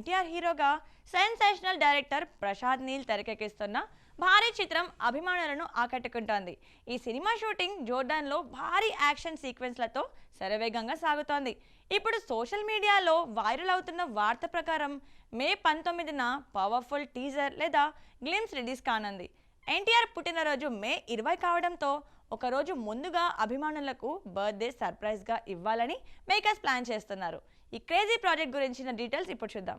ఎన్టీఆర్ హీరోగా sensational director Prasad Neel తెరకెక్కిస్తున్న భారీ చిత్రం అభిమానులను ఆకట్టుకుంటోంది. ఈ సినిమా షూటింగ్ జోర్డాన్లో భారీ యాక్షన్ సీక్వెన్స్లతో శరవేగంగా సాగుతోంది. ఇప్పుడు సోషల్ మీడియాలో వైరల్ అవుతున్న వార్త ప్రకారం మే 19న పవర్ఫుల్ టీజర్ లేదా గ్లిమ్స్ రిలీజ్ కానుంది. ఎన్టీఆర్ పుట్టినరోజు మే 20 కావడంతో ఒకరోజు ముందుగా అభిమానులకు బర్త్డే సర్ప్రైజ్గా ఇవ్వాలని మేకర్స్ ప్లాన్ చేస్తున్నారు. ఈ క్రేజీ ప్రాజెక్ట్ గురించిన డీటెయిల్స్ ఇప్పుడు చూద్దాం.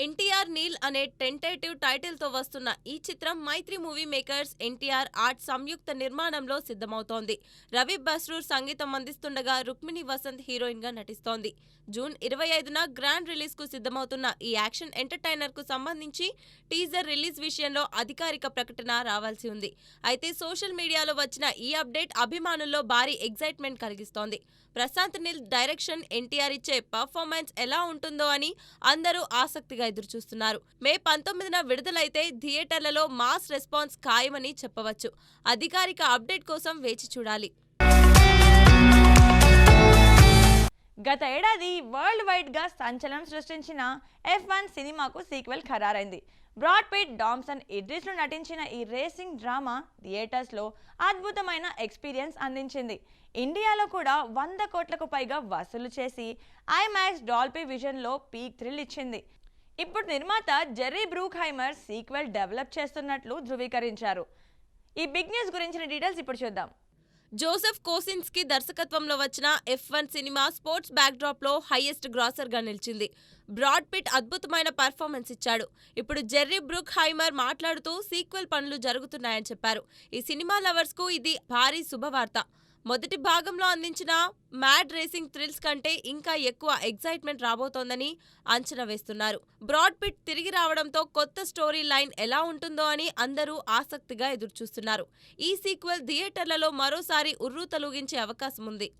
ఎన్టీఆర్ నీల్ అనే టెంటేటివ్ టైటిల్ తో వస్తున్న ఈ చిత్రం మైత్రి మూవీ మేకర్స్ ఎన్టీఆర్ ఆర్ట్ సంయుక్త నిర్మాణంలో సిద్ధమవుతోంది. రవి బస్రూర్ సంగీతం అందిస్తుండగా రుక్మిణి వసంత్ హీరోయిన్ గా నటిస్తోంది. జూన్ 25న గ్రాండ్ రిలీజ్ కు సిద్ధమవుతున్న ఈ యాక్షన్ ఎంటర్టైనర్ కు సంబంధించి టీజర్ రిలీజ్ విషయంలో అధికారిక ప్రకటన రావాల్సి ఉంది. అయితే సోషల్ మీడియాలో వచ్చిన ఈ అప్డేట్ అభిమానుల్లో భారీ ఎగ్జైట్మెంట్ కలిగిస్తోంది. ప్రశాంత్ నీల్ డైరెక్షన్, ఎన్టీఆర్ ఇచ్చే పర్ఫార్మెన్స్ ఎలా ఉంటుందో అని అందరూ ఆసక్తిగా ఎదురుచూస్తున్నారు. మే 19న విడుదలైతే థియేటర్లలో మాస్ రెస్పాన్స్ ఖాయమని చెప్పవచ్చు. అధికారిక అప్డేట్ కోసం వేచి చూడాలి. గత ఏడాది వరల్డ్ వైడ్ గా సంచలనం సృష్టించిన F1 సినిమాకు సీక్వెల్ ఖరారైంది. బ్రాడ్ పిట్, డామ్సన్ ఇడ్రిస్లు నటించిన ఈ రేసింగ్ డ్రామా థియేటర్స్లో అద్భుతమైన ఎక్స్పీరియన్స్ అందించింది. ఇండియాలో కూడా 100 కోట్లకు పైగా వసూలు చేసి ఐమాక్స్ డాల్బీ విజన్లో పీక్ థ్రిల్ ఇచ్చింది. ఇప్పుడు నిర్మాత జెర్రీ బ్రూక్హైమర్ సీక్వెల్ డెవలప్ చేస్తున్నట్లు ధృవీకరించారు. ఈ బిగ్ న్యూస్ గురించిన డీటెయిల్స్ ఇప్పుడు చూద్దాం. జోసెఫ్ కోసిన్స్కీ దర్శకత్వంలో వచ్చిన F1 సినిమా స్పోర్ట్స్ బ్యాక్డ్రాప్ లో హైయెస్ట్ గ్రాసర్ గా నిలిచింది. బ్రాడ్ పిట్ అద్భుతమైన పర్ఫార్మెన్స్ ఇచ్చాడు. ఇప్పుడు జెర్రీ బ్రూక్హైమర్ మాట్లాడుతూ సీక్వెల్ పనులు జరుగుతున్నాయని చెప్పారు. ఈ సినిమా లవర్స్ కు ఇది భారీ శుభవార్త. మొదటి భాగంలో అందించిన మ్యాడ్ రేసింగ్ థ్రిల్స్ కంటే ఇంకా ఎక్కువ ఎగ్జైట్మెంట్ రాబోతోందని అంచనా వేస్తున్నారు. బ్రాడ్ పిట్ తిరిగి రావడంతో కొత్త స్టోరీ లైన్ ఎలా ఉంటుందో అని అందరూ ఆసక్తిగా ఎదురుచూస్తున్నారు. ఈ సీక్వెల్ థియేటర్లలో మరోసారి ఉర్రూతలూగించే అవకాశం ఉంది.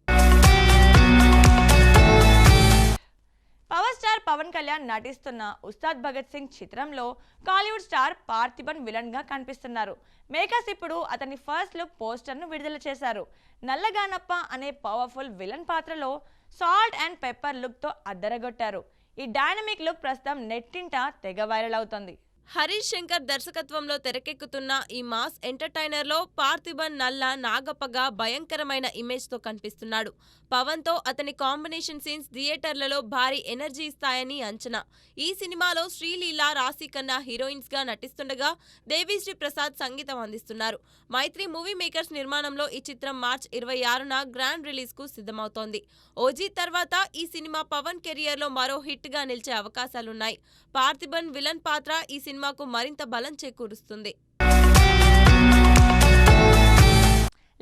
పవర్ స్టార్ పవన్ కళ్యాణ్ నటిస్తున్న ఉస్తాద్ భగత్ సింగ్ చిత్రంలో కాలీవుడ్ స్టార్ పార్థిబన్ విలన్ గా కనిపిస్తున్నారు. మేకర్స్ ఇప్పుడు అతని ఫస్ట్ లుక్ పోస్టర్ ను విడుదల చేశారు. నల్లగానప్ప అనే పవర్ఫుల్ విలన్ పాత్రలో సాల్ట్ అండ్ పెప్పర్ లుక్ తో అద్దరగొట్టారు. ఈ డైనమిక్ లుక్ ప్రస్తుతం నెట్టింట తెగ వైరల్ అవుతోంది. హరీష్ శంకర్ దర్శకత్వంలో తెరకెక్కుతున్న ఈ మాస్ ఎంటర్టైనర్ లో పార్థిబన్ నల్ల నాగప్పగా భయంకరమైన ఇమేజ్ తో కనిపిస్తున్నాడు. పవన్ తో అతని కాంబినేషన్ సీన్స్ థియేటర్లలో భారీ ఎనర్జీ ఇస్తాయని అంచనా. ఈ సినిమాలో శ్రీలీల, రాశిఖన్నా హీరోయిన్స్ గా నటిస్తుండగా దేవిశ్రీ ప్రసాద్ సంగీతం అందిస్తున్నారు. మైత్రి మూవీ మేకర్స్ నిర్మాణంలో ఈ చిత్రం మార్చి 26న గ్రాండ్ రిలీజ్ కు సిద్ధమవుతోంది. ఓజీ తర్వాత ఈ సినిమా పవన్ కెరియర్ లో మరో హిట్ గా నిలిచే అవకాశాలున్నాయి. పార్థిబన్ విలన్ పాత్ర ఈ సినిమాకు మరింత బలం చేకూరుస్తుంది.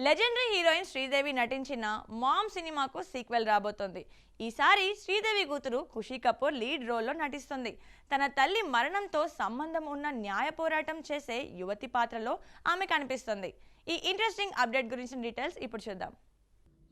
లెజెండరీ హీరోయిన్ శ్రీదేవి నటించిన మామ్ సినిమాకు సీక్వెల్ రాబోతోంది. ఈసారి శ్రీదేవి కూతురు ఖుషీ కపూర్ లీడ్ రోల్లో నటిస్తుంది. తన తల్లి మరణంతో సంబంధం ఉన్న న్యాయ పోరాటం చేసే యువతి పాత్రలో ఆమె కనిపిస్తుంది. ఈ ఇంట్రెస్టింగ్ అప్డేట్ గురించిన డీటెయిల్స్ ఇప్పుడు చూద్దాం.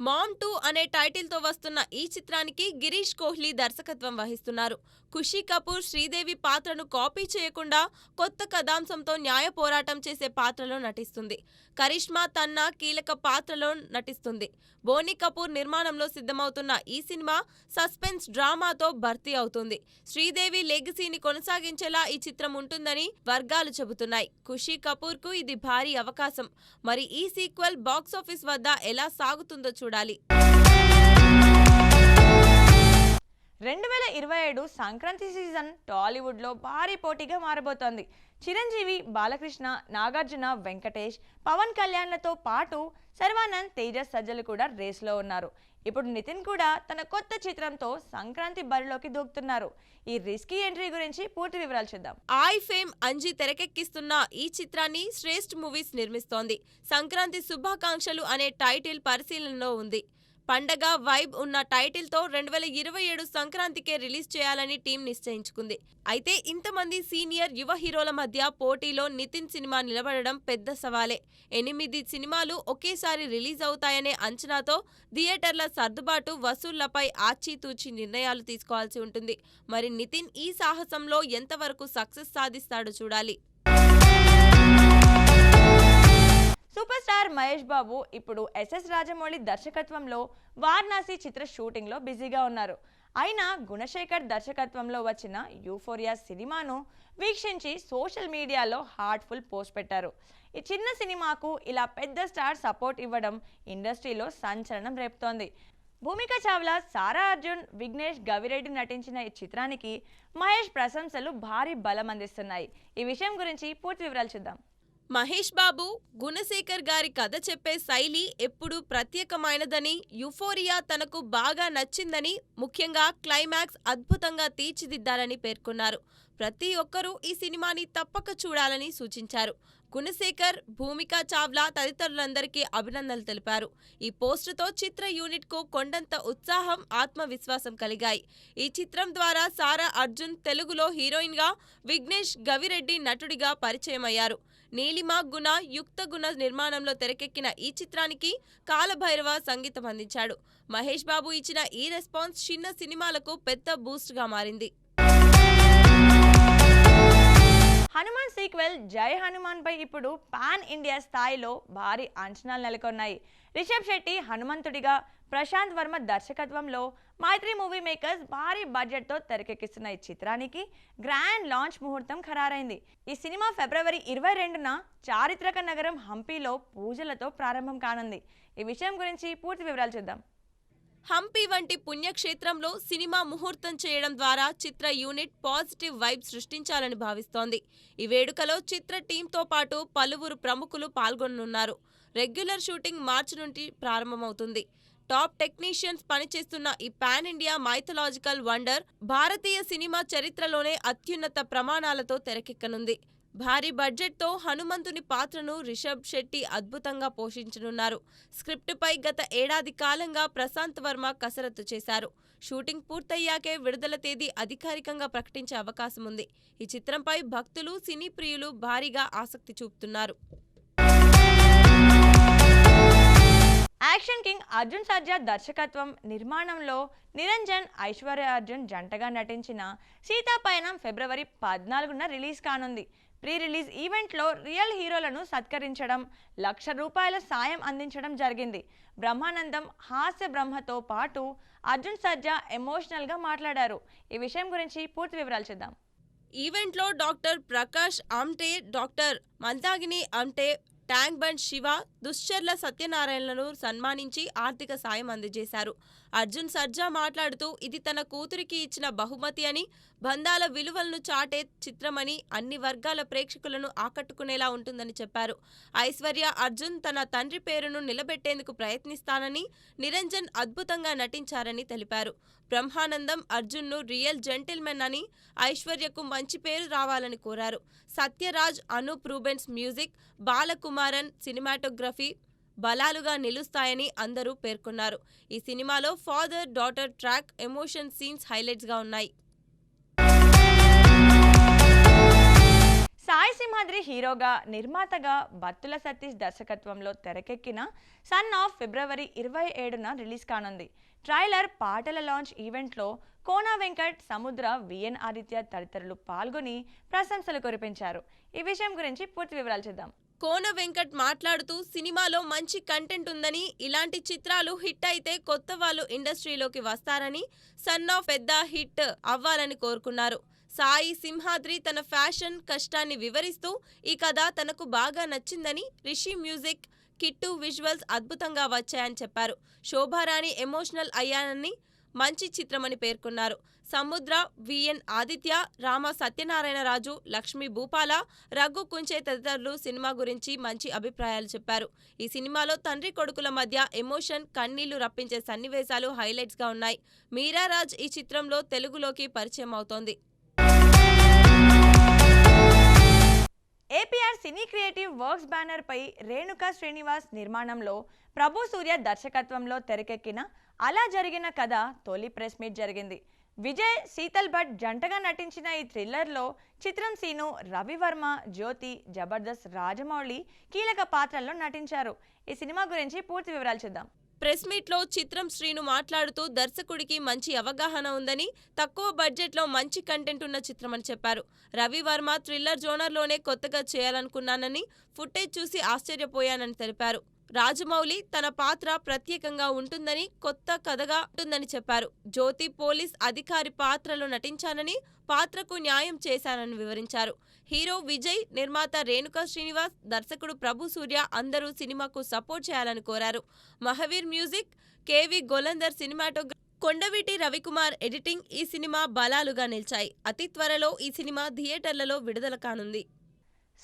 మామ్ 2 అనే టైటిల్ తో వస్తున్న ఈ చిత్రానికి గిరీష్ కోహ్లీ దర్శకత్వం వహిస్తున్నారు. ఖుషీ కపూర్ శ్రీదేవి పాత్రను కాపీ చేయకుండా కొత్త కథాంశంతో న్యాయ పోరాటం చేసే పాత్రలో నటిస్తుంది. కరిష్మా తన్నా కీలక పాత్రలో నటిస్తుంది. బోనీ కపూర్ నిర్మాణంలో సిద్ధమవుతున్న ఈ సినిమా సస్పెన్స్ డ్రామాతో భర్తీ అవుతుంది. శ్రీదేవి లెగసీని కొనసాగించేలా ఈ చిత్రం ఉంటుందని వర్గాలు చెబుతున్నాయి. ఖుషీ కపూర్ కు ఇది భారీ అవకాశం. మరి ఈ సీక్వెల్ బాక్సాఫీస్ వద్ద ఎలా సాగుతుందో చూడాలి. 2027 సంక్రాంతి సీజన్ టాలీవుడ్ లో భారీ పోటీగా మారబోతోంది. చిరంజీవి, బాలకృష్ణ, నాగార్జున, వెంకటేష్, పవన్ కళ్యాణ్లతో పాటు శర్వానంద్, తేజస్ సజ్జలు కూడా రేస్లో ఉన్నారు. ఇప్పుడు నితిన్ కూడా తన కొత్త చిత్రంతో సంక్రాంతి బరిలోకి దూకుతున్నారు. ఈ రిస్కీ ఎంట్రీ గురించి పూర్తి వివరాలు చూద్దాం. ఐ ఫేమ్ అంజీ తెరకెక్కిస్తున్న ఈ చిత్రాన్ని శ్రేష్ఠ్ మూవీస్ నిర్మిస్తోంది. సంక్రాంతి శుభాకాంక్షలు అనే టైటిల్ పరిశీలనలో ఉంది. పండగ వైబ్ ఉన్న టైటిల్ తో 2027 సంక్రాంతికే రిలీజ్ చేయాలని టీం నిశ్చయించుకుంది. అయితే ఇంతమంది సీనియర్ యువ హీరోల మధ్య పోటీలో నితిన్ సినిమా నిలబడడం పెద్ద సవాలే. 8 సినిమాలు ఒకేసారి రిలీజ్ అవుతాయనే అంచనాతో థియేటర్ల సర్దుబాటు, వసూళ్లపై ఆచితూచి నిర్ణయాలు తీసుకోవాల్సి ఉంటుంది. మరి నితిన్ ఈ సాహసంలో ఎంతవరకు సక్సెస్ సాధిస్తాడో చూడాలి. సూపర్ స్టార్ మహేష్ బాబు ఇప్పుడు ఎస్ఎస్ రాజమౌళి దర్శకత్వంలో వారణాసి చిత్ర షూటింగ్లో బిజీగా ఉన్నారు. అయినా గుణశేఖర్ దర్శకత్వంలో వచ్చిన యూఫోరియా సినిమాను వీక్షించి సోషల్ మీడియాలో హార్ట్ఫుల్ పోస్ట్ పెట్టారు. ఈ చిన్న సినిమాకు ఇలా పెద్ద స్టార్ సపోర్ట్ ఇవ్వడం ఇండస్ట్రీలో సంచలనం రేపుతోంది. భూమిక చావ్లా, సారా అర్జున్, విఘ్నేష్ గవిరెడ్డి నటించిన ఈ చిత్రానికి మహేష్ ప్రశంసలు భారీ బలం అందిస్తున్నాయి. ఈ విషయం గురించి పూర్తి వివరాలు చూద్దాం. మహేష్ బాబు, గుణశేఖర్ గారి కథ చెప్పే శైలి ఎప్పుడూ ప్రత్యేకమైనదని, యుఫోరియా తనకు బాగా నచ్చిందని, ముఖ్యంగా క్లైమాక్స్ అద్భుతంగా తీర్చిదిద్దారని పేర్కొన్నారు. ప్రతి ఒక్కరూ ఈ సినిమాని తప్పక చూడాలని సూచించారు. గుణశేఖర్, భూమిక చావ్లా తదితరులందరికీ అభినందనలు తెలిపారు. ఈ పోస్టుతో చిత్ర యూనిట్ కు కొండంత ఉత్సాహం, ఆత్మవిశ్వాసం కలిగాయి. ఈ చిత్రం ద్వారా సారా అర్జున్ తెలుగులో హీరోయిన్ గా, విఘ్నేష్ గవిరెడ్డి నటుడిగా పరిచయమయ్యారు. నీలిమ గుణ, యుక్త గుణ నిర్మాణంలో తెరకెక్కిన ఈ చిత్రానికి కాలభైరవ సంగీతం అందించాడు. మహేష్ బాబు ఇచ్చిన ఈ రెస్పాన్స్ చిన్న సినిమాలకు పెద్ద బూస్ట్ గా మారింది. హనుమాన్ సీక్వెల్ జై హనుమాన్ పై ఇప్పుడు పాన్ ఇండియా స్థాయిలో భారీ అంచనాలు నెలకొన్నాయి. రిషబ్ శెట్టి హనుమంతుడిగా, ప్రశాంత్ వర్మ దర్శకత్వంలో మైత్రి మూవీ మేకర్స్ భారీ బడ్జెట్తో తెరకెక్కిస్తున్న ఈ చిత్రానికి గ్రాండ్ లాంచ్ ముహూర్తం ఖరారైంది. ఈ సినిమా ఫిబ్రవరి 22న చారిత్రక నగరం హంపీలో పూజలతో ప్రారంభం కానుంది. ఈ విషయం గురించి పూర్తి వివరాలు చూద్దాం. హంపి వంటి పుణ్యక్షేత్రంలో సినిమా ముహూర్తం చేయడం ద్వారా చిత్ర యూనిట్ పాజిటివ్ వైబ్ సృష్టించాలని భావిస్తోంది. ఈ వేడుకలో చిత్ర టీంతో పాటు పలువురు ప్రముఖులు పాల్గొనున్నారు. రెగ్యులర్ షూటింగ్ మార్చి నుండి ప్రారంభమవుతుంది. టాప్ టెక్నీషియన్స్ పనిచేస్తున్న ఈ పాన్ ఇండియా మైథలాజికల్ వండర్ భారతీయ సినిమా చరిత్రలోనే అత్యున్నత ప్రమాణాలతో తెరకెక్కనుంది. భారీ బడ్జెట్తో హనుమంతుని పాత్రను రిషబ్ శెట్టి అద్భుతంగా పోషించనున్నారు. స్క్రిప్టుపై గత ఏడాది కాలంగా ప్రశాంత్ వర్మ కసరత్తు చేశారు. షూటింగ్ పూర్తయ్యాకే విడుదల తేదీ అధికారికంగా ప్రకటించే అవకాశం ఉంది. ఈ చిత్రంపై భక్తులు, సినీ ప్రియులు భారీగా ఆసక్తి చూపుతున్నారు. యాక్షన్ కింగ్ అర్జున్ సర్జా దర్శకత్వం, నిర్మాణంలో నిరంజన్, ఐశ్వర్య అర్జున్ జంటగా నటించిన సీతాపయనం ఫిబ్రవరి 14న రిలీజ్ కానుంది. ప్రీ రిలీజ్ ఈవెంట్లో రియల్ హీరోలను సత్కరించడం, ₹1,00,000 సాయం అందించడం జరిగింది. బ్రహ్మానందం, హాస్య బ్రహ్మతో పాటు అర్జున్ సర్జా ఎమోషనల్గా మాట్లాడారు. ఈ విషయం గురించి పూర్తి వివరాలు చూద్దాం. ఈవెంట్లో doctor Prakash Amte, doctor Mandakini Amte, tank bund Shiva, Dushcharla సత్యనారాయణలను సన్మానించి ఆర్థిక సాయం అందజేశారు. అర్జున్ సర్జా మాట్లాడుతూ ఇది తన కూతురికి ఇచ్చిన బహుమతి అని, బంధాల విలువలను చాటే చిత్రమని, అన్ని వర్గాల ప్రేక్షకులను ఆకట్టుకునేలా ఉంటుందని చెప్పారు. ఐశ్వర్య అర్జున్ తన తండ్రి పేరును నిలబెట్టేందుకు ప్రయత్నిస్తానని, నిరంజన్ అద్భుతంగా నటించారని తెలిపారు. బ్రహ్మానందం అర్జున్ను రియల్ జెంటిల్మెన్ అని, ఐశ్వర్యకు మంచి పేరు రావాలని కోరారు. సత్యరాజ్, అనూప్ రూబెన్స్ మ్యూజిక్, బాలకుమారన్ సినిమాటోగ్రఫీ బలాలుగా నిలుస్తాయని అందరూ పేర్కొన్నారు. ఈ సినిమాలో father daughter track, emotion scenes హైలైట్స్గా ఉన్నాయి. సాయి సింహాద్రి హీరోగా, నిర్మాతగా బత్తుల సతీష్ దర్శకత్వంలో తెరకెక్కిన సన్ ఆఫ్ ఫిబ్రవరి 27న రిలీజ్ కానుంది. ట్రైలర్, పాటల లాంచ్ ఈవెంట్లో కోనా వెంకట్, సముద్ర, విఎన్ ఆదిత్య తదితరులు పాల్గొని ప్రశంసలు కురిపించారు. ఈ విషయం గురించి పూర్తి వివరాలు చూద్దాం. కోన వెంకట్ మాట్లాడుతూ సినిమాలో మంచి కంటెంట్ ఉందని, ఇలాంటి చిత్రాలు హిట్ అయితే కొత్త వాళ్ళు ఇండస్ట్రీలోకి వస్తారని, సన్ ఆఫ్ పెద్ద హిట్ అవ్వాలని కోరుకున్నారు. సాయి సింహాద్రి తన ఫ్యాషన్ కష్టాన్ని వివరిస్తూ ఈ కథ తనకు బాగా నచ్చిందని, రిషి మ్యూజిక్, కిట్టు విజువల్స్ అద్భుతంగా వచ్చాయని చెప్పారు. శోభారాణి ఎమోషనల్ అయ్యానని, మంచి చిత్రమని పేర్కొన్నారు. సముద్ర, విఎన్ ఆదిత్య, రామ సత్యనారాయణరాజు, లక్ష్మీ భూపాల, రఘు కుంచే తదితరులు సినిమా గురించి మంచి అభిప్రాయాలు చెప్పారు. ఈ సినిమాలో తండ్రి కొడుకుల మధ్య ఎమోషన్, కన్నీళ్లు రప్పించే సన్నివేశాలు హైలైట్స్గా ఉన్నాయి. మీరారాజ్ ఈ చిత్రంలో తెలుగులోకి పరిచయం అవుతోంది. ఏపీఆర్ సినీ క్రియేటివ్ వర్క్స్ బ్యానర్ పై రేణుకా శ్రీనివాస్ నిర్మాణంలో ప్రభు సూర్య దర్శకత్వంలో తెరకెక్కిన అలా జరిగిన కథ తొలి ప్రెస్ మీట్ జరిగింది. విజయ్, శీతల్ భట్ జంటగా నటించిన ఈ థ్రిల్లర్లో చిత్రం సీను, రవివర్మ, జ్యోతి, జబర్దస్త్ రాజమౌళి కీలక పాత్రల్లో నటించారు. ఈ సినిమా గురించి పూర్తి వివరాలు చూద్దాం. ప్రెస్ మీట్లో చిత్రం శ్రీను మాట్లాడుతూ దర్శకుడికి మంచి అవగాహన ఉందని, తక్కువ బడ్జెట్లో మంచి కంటెంట్ ఉన్న చిత్రమని చెప్పారు. రవివర్మ థ్రిల్లర్ జోనర్లోనే కొత్తగా చేయాలనుకున్నానని, ఫుటేజ్ చూసి ఆశ్చర్యపోయానని తెలిపారు. రాజమౌళి తన పాత్ర ప్రత్యేకంగా ఉంటుందని, కొత్త కథగా ఉంటుందని చెప్పారు. జ్యోతి పోలీస్ అధికారి పాత్రలో నటించానని, పాత్రకు న్యాయం చేశానని వివరించారు. హీరో విజయ్, నిర్మాత రేణుకా శ్రీనివాస్, దర్శకుడు ప్రభు సూర్య అందరూ సినిమాకు సపోర్ట్ చేయాలని కోరారు. మహావీర్ మ్యూజిక్, కేవి గోలందర్ సినిమాటోగ్రఫీ, కొండవీటి రవికుమార్ ఎడిటింగ్ ఈ సినిమా బలాలుగా నిలిచాయి. అతి త్వరలో ఈ సినిమా థియేటర్లలో విడుదల కానుంది.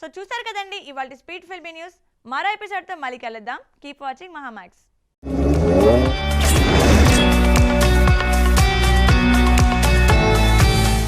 సో చూసారు కదండి ఇవాళ స్పీడ్ ఫిల్మీ న్యూస్. మరో ఎపిసోడ్తో మళ్ళీ కలుద్దాం. Keep watching Mahaa Max.